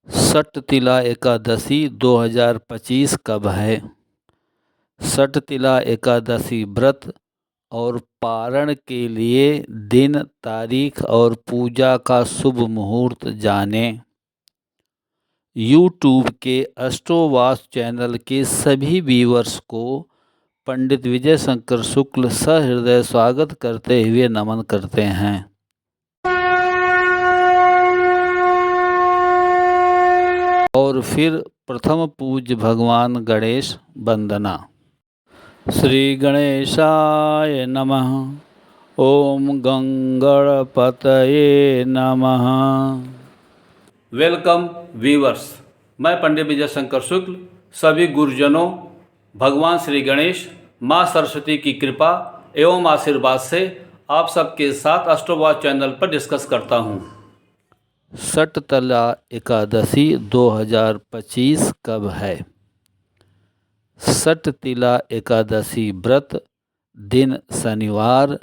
सटतिला एकादशी 2025 कब है? सटतिला एकादशी व्रत और पारण के लिए दिन, तारीख और पूजा का शुभ मुहूर्त जानें। यूट्यूब के एस्ट्रोवास्तु चैनल के सभी व्यूअर्स को पंडित विजय शंकर शुक्ल सहृदय स्वागत करते हुए नमन करते हैं। और फिर प्रथम पूज्य भगवान गणेश वंदना। श्री गणेशाय नमः। ओम गंगणपतये नमः। वेलकम व्यूअर्स, मैं पंडित विजय शंकर शुक्ल सभी गुरुजनों, भगवान श्री गणेश, माँ सरस्वती की कृपा एवं आशीर्वाद से आप सबके साथ एस्ट्रोवास्तु चैनल पर डिस्कस करता हूँ। सटतिला एकादशी 2025 कब है? सटतिला एकादशी व्रत दिन शनिवार,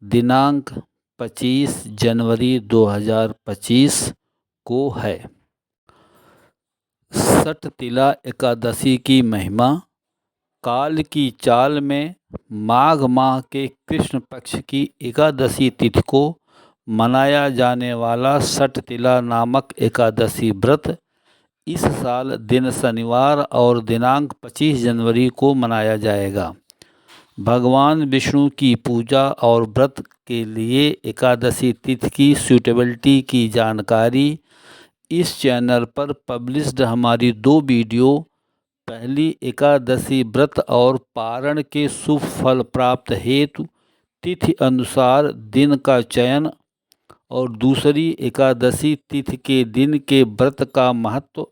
दिनांक 25 जनवरी 2025 को है। सटतिला एकादशी की महिमा। काल की चाल में माघ माह के कृष्ण पक्ष की एकादशी तिथि को मनाया जाने वाला सटतिला नामक एकादशी व्रत इस साल दिन शनिवार और दिनांक 25 जनवरी को मनाया जाएगा। भगवान विष्णु की पूजा और व्रत के लिए एकादशी तिथि की सूटेबिलिटी की जानकारी इस चैनल पर पब्लिश्ड हमारी 2 वीडियो, पहली एकादशी व्रत और पारण के शुभ फल प्राप्त हेतु तिथि अनुसार दिन का चयन और दूसरी एकादशी तिथि के दिन के व्रत का महत्व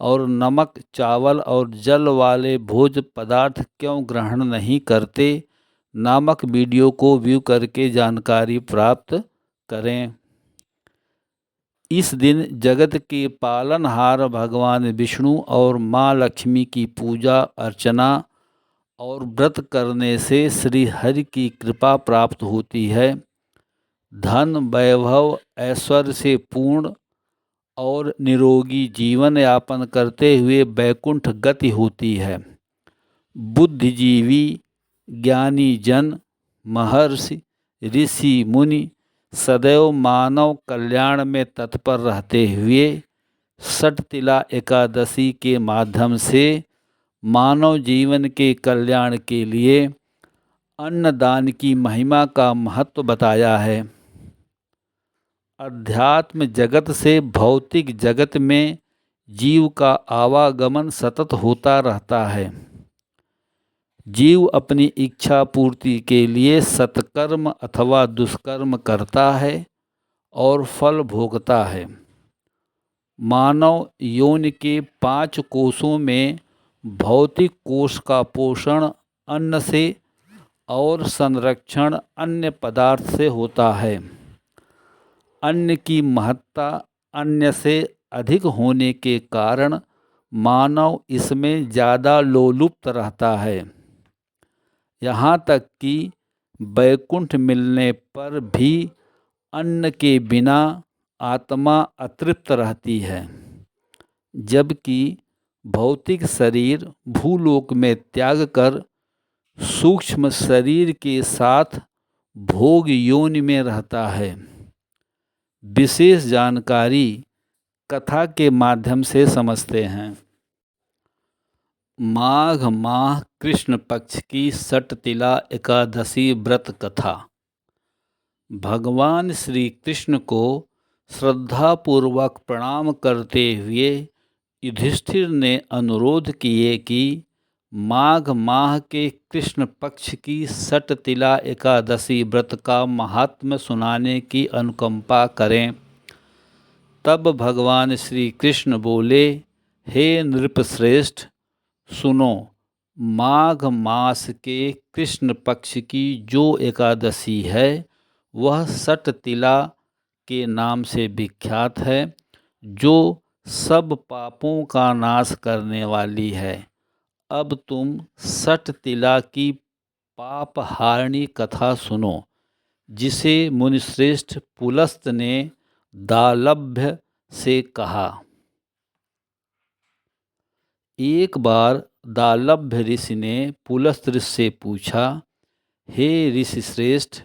और नमक, चावल और जल वाले भोज्य पदार्थ क्यों ग्रहण नहीं करते नामक वीडियो को व्यू करके जानकारी प्राप्त करें। इस दिन जगत के पालनहार भगवान विष्णु और माँ लक्ष्मी की पूजा अर्चना और व्रत करने से श्री हरि की कृपा प्राप्त होती है। धन, वैभव, ऐश्वर्य से पूर्ण और निरोगी जीवन यापन करते हुए वैकुंठ गति होती है। बुद्धिजीवी, ज्ञानी जन, महर्षि, ऋषि, मुनि सदैव मानव कल्याण में तत्पर रहते हुए सटतिला एकादशी के माध्यम से मानव जीवन के कल्याण के लिए अन्नदान की महिमा का महत्व बताया है। अध्यात्म जगत से भौतिक जगत में जीव का आवागमन सतत होता रहता है। जीव अपनी इच्छा पूर्ति के लिए सत्कर्म अथवा दुष्कर्म करता है और फल भोगता है। मानव योनि के 5 कोषों में भौतिक कोष का पोषण अन्न से और संरक्षण अन्य पदार्थ से होता है। अन्न की महत्ता अन्य से अधिक होने के कारण मानव इसमें ज़्यादा लोलुप्त रहता है। यहाँ तक कि वैकुंठ मिलने पर भी अन्न के बिना आत्मा अतृप्त रहती है, जबकि भौतिक शरीर भूलोक में त्याग कर सूक्ष्म शरीर के साथ भोग योनि में रहता है। विशेष जानकारी कथा के माध्यम से समझते हैं। माघ माह कृष्ण पक्ष की सटतिला एकादशी व्रत कथा। भगवान श्री कृष्ण को श्रद्धापूर्वक प्रणाम करते हुए युधिष्ठिर ने अनुरोध किए कि माघ माह के कृष्ण पक्ष की सटतिला एकादशी व्रत का महात्म्य सुनाने की अनुकंपा करें। तब भगवान श्री कृष्ण बोले, हे नृपश्रेष्ठ, सुनो, माघ मास के कृष्ण पक्ष की जो एकादशी है वह सटतिला के नाम से विख्यात है, जो सब पापों का नाश करने वाली है। अब तुम सटतिला की पापहारिणी कथा सुनो, जिसे मुनिश्रेष्ठ पुलस्त ने दालभ्य से कहा। एक बार दालभ्य ऋषि ने पुलस्त ऋषि से पूछा, हे ऋषि श्रेष्ठ,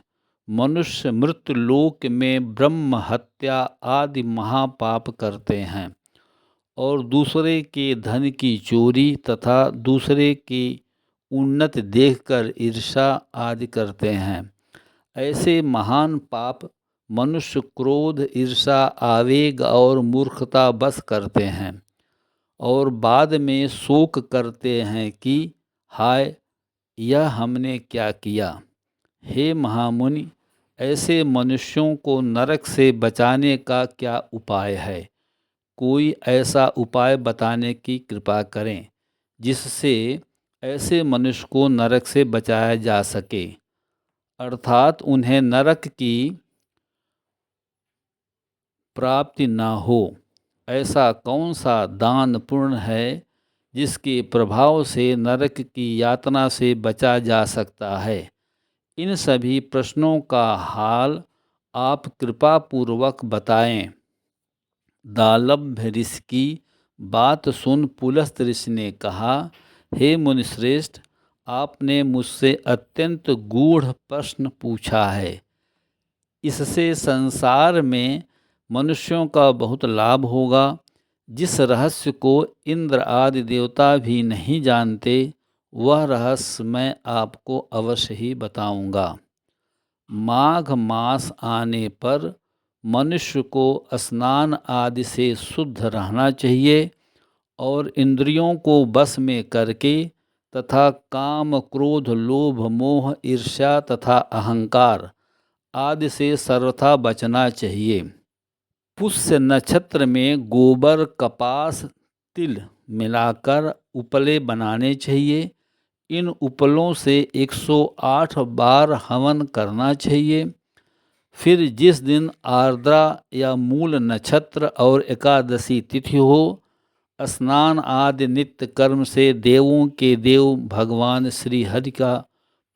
मनुष्य मृत्युलोक में ब्रह्म हत्या आदि महापाप करते हैं और दूसरे के धन की चोरी तथा दूसरे की उन्नति देखकर ईर्ष्या आदि करते हैं। ऐसे महान पाप मनुष्य क्रोध, ईर्ष्या, आवेग और मूर्खता बस करते हैं और बाद में शोक करते हैं कि हाय, यह हमने क्या किया। हे महामुनि, ऐसे मनुष्यों को नरक से बचाने का क्या उपाय है? कोई ऐसा उपाय बताने की कृपा करें जिससे ऐसे मनुष्य को नरक से बचाया जा सके, अर्थात उन्हें नरक की प्राप्ति न हो। ऐसा कौन सा दान पुण्य है जिसके प्रभाव से नरक की यातना से बचा जा सकता है? इन सभी प्रश्नों का हाल आप कृपा पूर्वक बताएं। दालभ्य ऋषि की बात सुन पुलस्त ऋषि ने कहा, हे मुनिश्रेष्ठ, आपने मुझसे अत्यंत गूढ़ प्रश्न पूछा है। इससे संसार में मनुष्यों का बहुत लाभ होगा। जिस रहस्य को इंद्र आदि देवता भी नहीं जानते, वह रहस्य मैं आपको अवश्य ही बताऊंगा। माघ मास आने पर मनुष्य को स्नान आदि से शुद्ध रहना चाहिए और इंद्रियों को वश में करके तथा काम, क्रोध, लोभ, मोह, ईर्ष्या तथा अहंकार आदि से सर्वथा बचना चाहिए। पुष्य नक्षत्र में गोबर, कपास, तिल मिलाकर उपले बनाने चाहिए। इन उपलों से 108 बार हवन करना चाहिए। फिर जिस दिन आर्द्रा या मूल नक्षत्र और एकादशी तिथि हो, स्नान आदि नित्य कर्म से देवों के देव भगवान श्री हरि का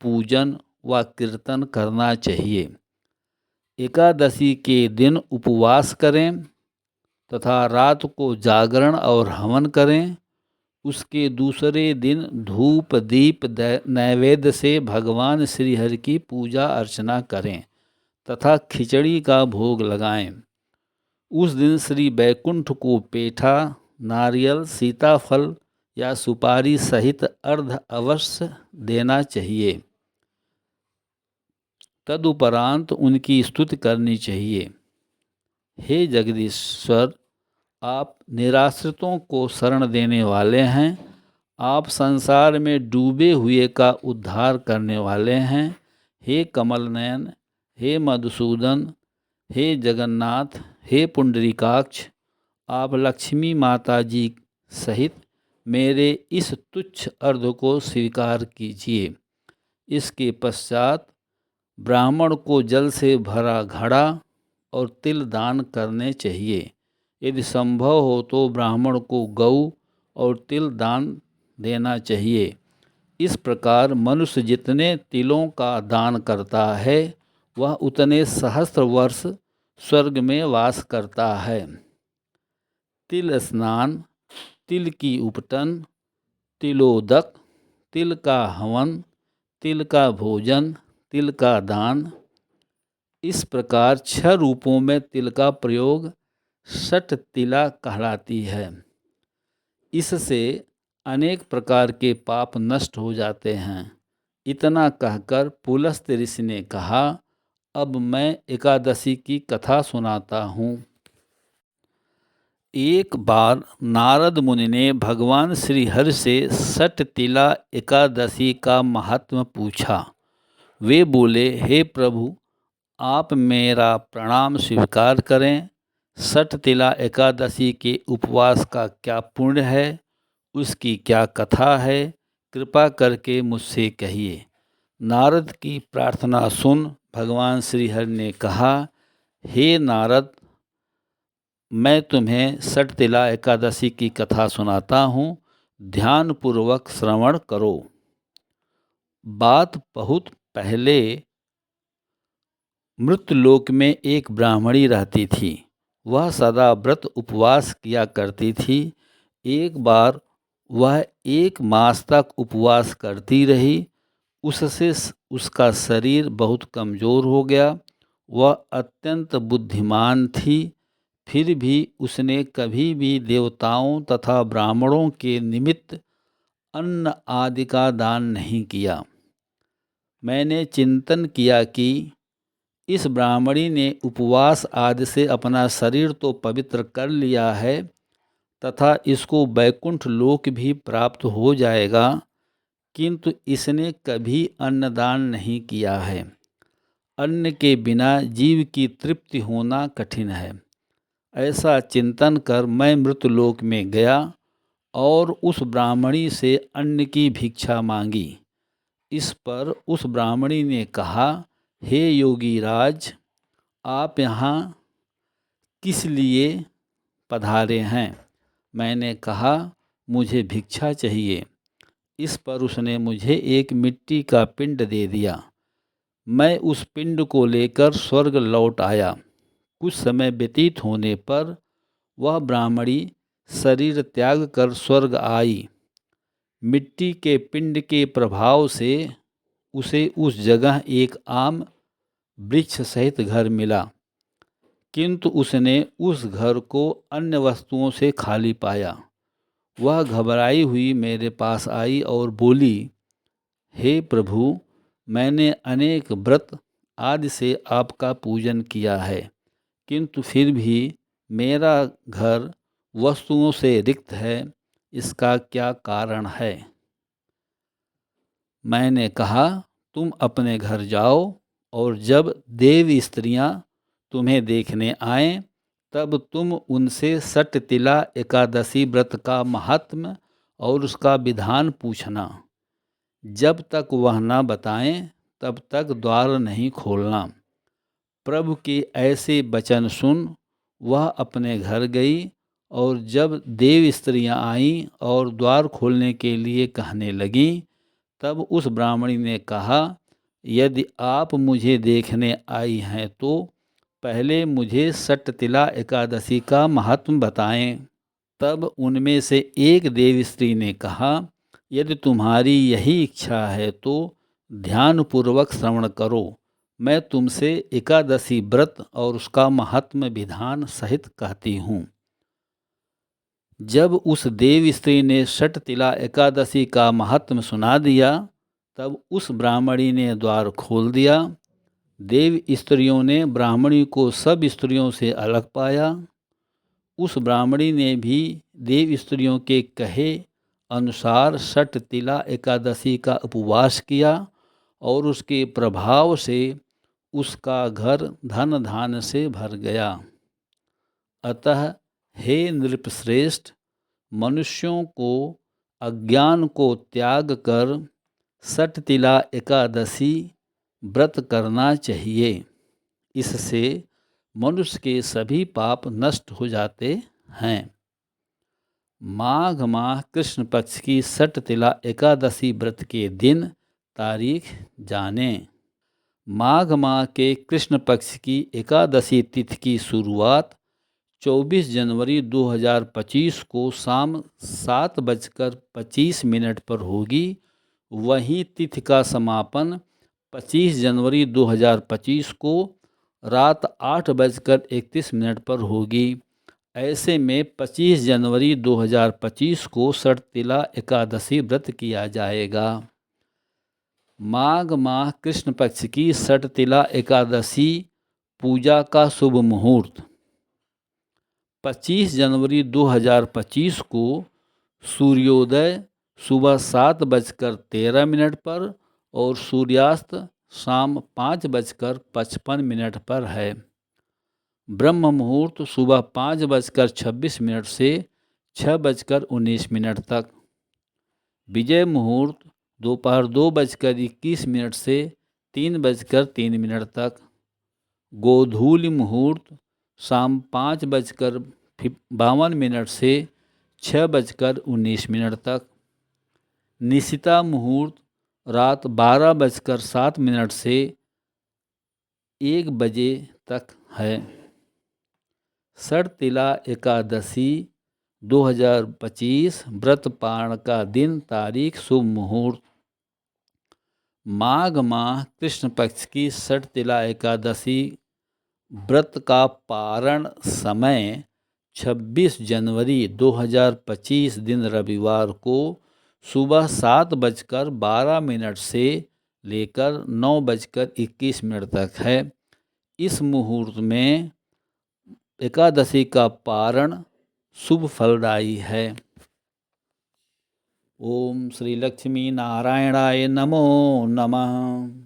पूजन व कीर्तन करना चाहिए। एकादशी के दिन उपवास करें तथा रात को जागरण और हवन करें। उसके दूसरे दिन धूप, दीप, नैवेद्य से भगवान श्री हरि की पूजा अर्चना करें तथा खिचड़ी का भोग लगाएं। उस दिन श्री बैकुंठ को पेठा, नारियल, सीताफल या सुपारी सहित अर्घ्य अवश्य देना चाहिए। तदुपरांत उनकी स्तुति करनी चाहिए। हे जगदीश्वर, आप निराश्रितों को शरण देने वाले हैं। आप संसार में डूबे हुए का उद्धार करने वाले हैं। हे कमल नयन, हे मधुसूदन, हे जगन्नाथ, हे पुंडरीकाक्ष, आप लक्ष्मी माता जी सहित मेरे इस तुच्छ अर्घ्य को स्वीकार कीजिए। इसके पश्चात ब्राह्मण को जल से भरा घड़ा और तिल दान करने चाहिए। यदि संभव हो तो ब्राह्मण को गऊ और तिल दान देना चाहिए। इस प्रकार मनुष्य जितने तिलों का दान करता है, वह उतने सहस्त्र वर्ष स्वर्ग में वास करता है। तिल स्नान, तिल की उपटन, तिलोदक, तिल का हवन, तिल का भोजन, तिल का दान, इस प्रकार 6 रूपों में तिल का प्रयोग षट तिला कहलाती है। इससे अनेक प्रकार के पाप नष्ट हो जाते हैं। इतना कहकर पुलस्त ऋषि ने कहा, अब मैं एकादशी की कथा सुनाता हूँ। एक बार नारद मुनि ने भगवान श्री हरि से षट तिला एकादशी का महात्म्य पूछा। वे बोले, हे प्रभु, आप मेरा प्रणाम स्वीकार करें। षट तिला एकादशी के उपवास का क्या पुण्य है, उसकी क्या कथा है, कृपा करके मुझसे कहिए। नारद की प्रार्थना सुन भगवान श्री हरि ने कहा, हे नारद, मैं तुम्हें षट तिला एकादशी की कथा सुनाता हूँ, ध्यानपूर्वक श्रवण करो। बात बहुत पहले मृत्युलोक में एक ब्राह्मणी रहती थी। वह सदा व्रत उपवास किया करती थी। एक बार वह 1 मास तक उपवास करती रही। उससे उसका शरीर बहुत कमज़ोर हो गया। वह अत्यंत बुद्धिमान थी, फिर भी उसने कभी भी देवताओं तथा ब्राह्मणों के निमित्त अन्न आदि का दान नहीं किया। मैंने चिंतन किया कि इस ब्राह्मणी ने उपवास आदि से अपना शरीर तो पवित्र कर लिया है तथा इसको वैकुंठ लोक भी प्राप्त हो जाएगा, किंतु इसने कभी अन्नदान नहीं किया है। अन्न के बिना जीव की तृप्ति होना कठिन है। ऐसा चिंतन कर मैं मृतलोक में गया और उस ब्राह्मणी से अन्न की भिक्षा मांगी। इस पर उस ब्राह्मणी ने कहा, हे योगी राज, आप यहाँ किस लिए पधारे हैं? मैंने कहा, मुझे भिक्षा चाहिए। इस पर उसने मुझे एक मिट्टी का पिंड दे दिया। मैं उस पिंड को लेकर स्वर्ग लौट आया। कुछ समय व्यतीत होने पर वह ब्राह्मणी शरीर त्याग कर स्वर्ग आई। मिट्टी के पिंड के प्रभाव से उसे उस जगह एक आम वृक्ष सहित घर मिला, किंतु उसने उस घर को अन्य वस्तुओं से खाली पाया। वह घबराई हुई मेरे पास आई और बोली, हे प्रभु, मैंने अनेक व्रत आदि से आपका पूजन किया है, किंतु फिर भी मेरा घर वस्तुओं से रिक्त है। इसका क्या कारण है? मैंने कहा, तुम अपने घर जाओ और जब देव स्त्रियां तुम्हें देखने आएं, तब तुम उनसे सटतिला एकादशी व्रत का महात्म्य और उसका विधान पूछना। जब तक वह न बताएं, तब तक द्वार नहीं खोलना। प्रभु के ऐसे वचन सुन वह अपने घर गई, और जब देव स्त्रियां आईं और द्वार खोलने के लिए कहने लगीं, तब उस ब्राह्मणी ने कहा, यदि आप मुझे देखने आई हैं तो पहले मुझे सटतिला एकादशी का महात्म बताएं। तब उनमें से एक देव स्त्री ने कहा, यदि तुम्हारी यही इच्छा है तो ध्यानपूर्वक श्रवण करो। मैं तुमसे एकादशी व्रत और उसका महात्म्य विधान सहित कहती हूँ। जब उस देव स्त्री ने सटतिला एकादशी का महात्म्य सुना दिया, तब उस ब्राह्मणी ने द्वार खोल दिया। देव स्त्रियों ने ब्राह्मणी को सब स्त्रियों से अलग पाया। उस ब्राह्मणी ने भी देव स्त्रियों के कहे अनुसार सटतिला एकादशी का उपवास किया, और उसके प्रभाव से उसका घर धन धान्य से भर गया। अतः हे नृपश्रेष्ठ, मनुष्यों को अज्ञान को त्याग कर सटतिला एकादशी व्रत करना चाहिए। इससे मनुष्य के सभी पाप नष्ट हो जाते हैं। माघ माह कृष्ण पक्ष की सटतिला एकादशी व्रत के दिन तारीख जानें। माघ माह के कृष्ण पक्ष की एकादशी तिथि की शुरुआत 24 जनवरी 2025 को शाम 7:25 पर होगी। वहीं तिथि का समापन 25 जनवरी 2025 को रात 8:31 पर होगी। ऐसे में 25 जनवरी 2025 को सटतिला एकादशी व्रत किया जाएगा। माघ माह कृष्ण पक्ष की सटतिला एकादशी पूजा का शुभ मुहूर्त 25 जनवरी 2025 को सूर्योदय सुबह 7:13 पर और सूर्यास्त शाम 5:55 पर है। ब्रह्म मुहूर्त सुबह 5:26 से 6:19 तक। विजय मुहूर्त दोपहर 2:21 से 3:03 तक। गोधूलि मुहूर्त शाम 5:52 से 6:19 तक। निशिता मुहूर्त रात 12:07 से 1 बजे तक है। सटतिला एकादशी 2025 व्रत पारण का दिन, तारीख, शुभ मुहूर्त माघ माह कृष्ण पक्ष की षटतिला एकादशी व्रत का पारण समय 26 जनवरी 2025 दिन रविवार को सुबह 7:12 से लेकर 9:21 तक है। इस मुहूर्त में एकादशी का पारण शुभ फलदायी है। ओम श्री लक्ष्मी नारायणाय नमो नमः।